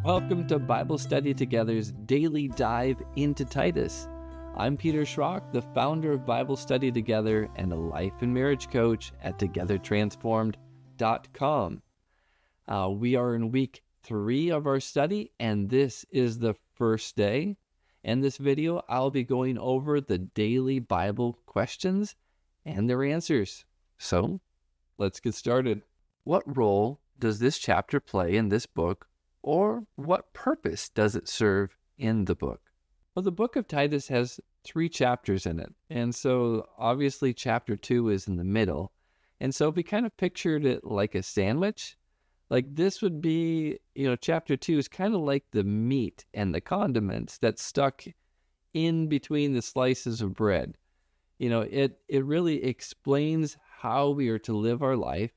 Welcome to Bible Study Together's daily dive into Titus. I'm Peter Schrock, the founder of Bible Study Together and a life and marriage coach at togethertransformed.com. We are in week 3 of our study, and this is the first day. In this video, I'll be going over the daily Bible questions and their answers. So, let's get started. What role does this chapter play in this book, or what purpose does it serve in the book? Well, the book of Titus has 3 chapters in it, and so obviously chapter 2 is in the middle. And so if we kind of pictured it like a sandwich, like this would be, chapter 2 is kind of like the meat and the condiments that's stuck in between the slices of bread. It really explains how we are to live our life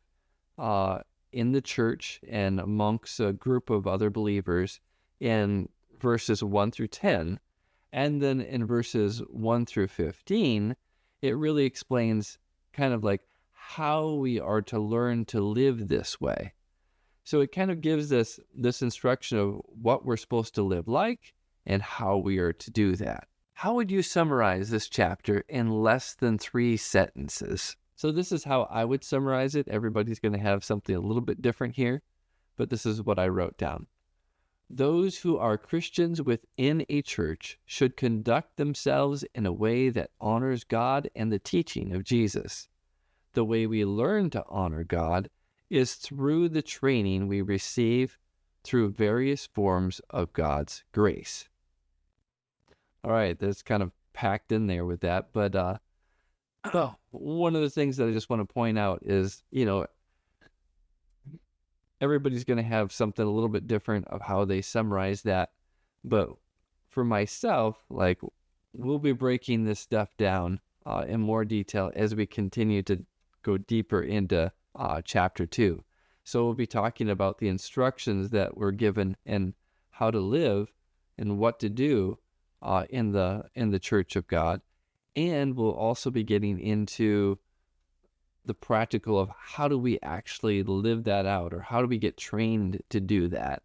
in the church and amongst a group of other believers in verses 1 through 10. And then in verses 1 through 15, it really explains kind of like how we are to learn to live this way. So it kind of gives us this instruction of what we're supposed to live like and how we are to do that. How would you summarize this chapter in less than 3 sentences? So this is how I would summarize it. Everybody's going to have something a little bit different here, but this is what I wrote down. Those who are Christians within a church should conduct themselves in a way that honors God and the teaching of Jesus. The way we learn to honor God is through the training we receive through various forms of God's grace. All right, that's kind of packed in there with that, but one of the things that I just want to point out is, everybody's going to have something a little bit different of how they summarize that. But for myself, we'll be breaking this stuff down in more detail as we continue to go deeper into chapter 2. So we'll be talking about the instructions that we're given and how to live and what to do in the church of God. And we'll also be getting into the practical of how do we actually live that out, or how do we get trained to do that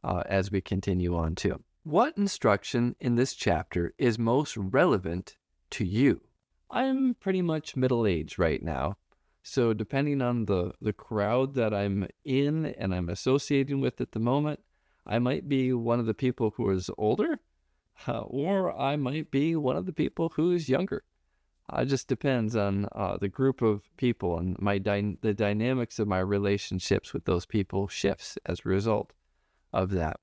as we continue on too. What instruction in this chapter is most relevant to you? I'm pretty much middle-aged right now. So depending on the crowd that I'm in and I'm associating with at the moment, I might be one of the people who is older, or I might be one of the people who's younger. It just depends on the group of people, and the dynamics of my relationships with those people shifts as a result of that.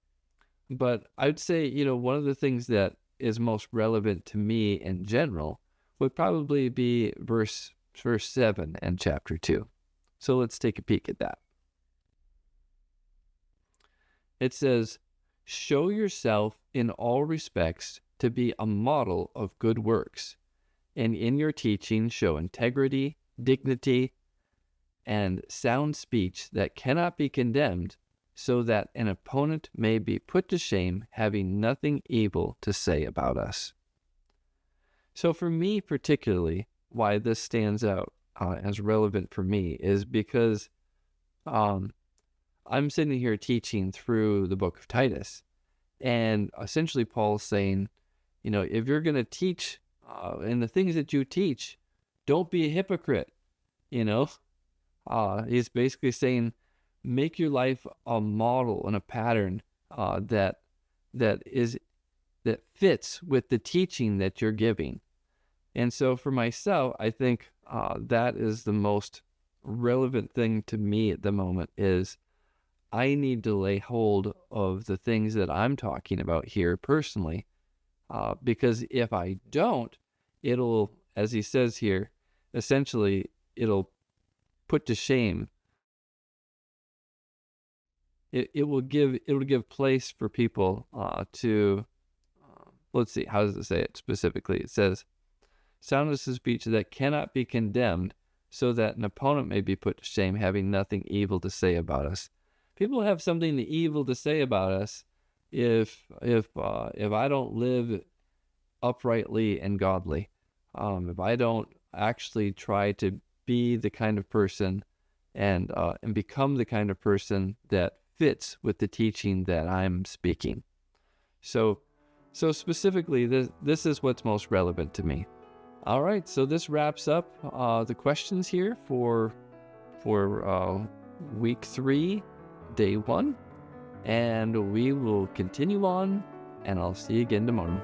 But I'd say, one of the things that is most relevant to me in general would probably be verse 7 in chapter 2. So let's take a peek at that. It says, "Show yourself in all respects to be a model of good works, and in your teaching show integrity, dignity, and sound speech that cannot be condemned, so that an opponent may be put to shame, having nothing evil to say about us." So for me particularly, why this stands out as relevant for me is because I'm sitting here teaching through the book of Titus. And essentially Paul's saying, if you're going to teach and the things that you teach, don't be a hypocrite. He's basically saying, make your life a model and a pattern that fits with the teaching that you're giving. And so for myself, I think that is the most relevant thing to me at the moment is I need to lay hold of the things that I'm talking about here personally, because if I don't, it'll, as he says here, essentially it'll put to shame. It will give place for people to, let's see, how does it say it specifically? It says, soundness of speech that cannot be condemned, so that an opponent may be put to shame, having nothing evil to say about us. People have something evil to say about us if I don't live uprightly and godly, if I don't actually try to be the kind of person and become the kind of person that fits with the teaching that I'm speaking. So specifically, this is what's most relevant to me. All right, so this wraps up the questions here for week 3, day 1, and we will continue on, and I'll see you again tomorrow.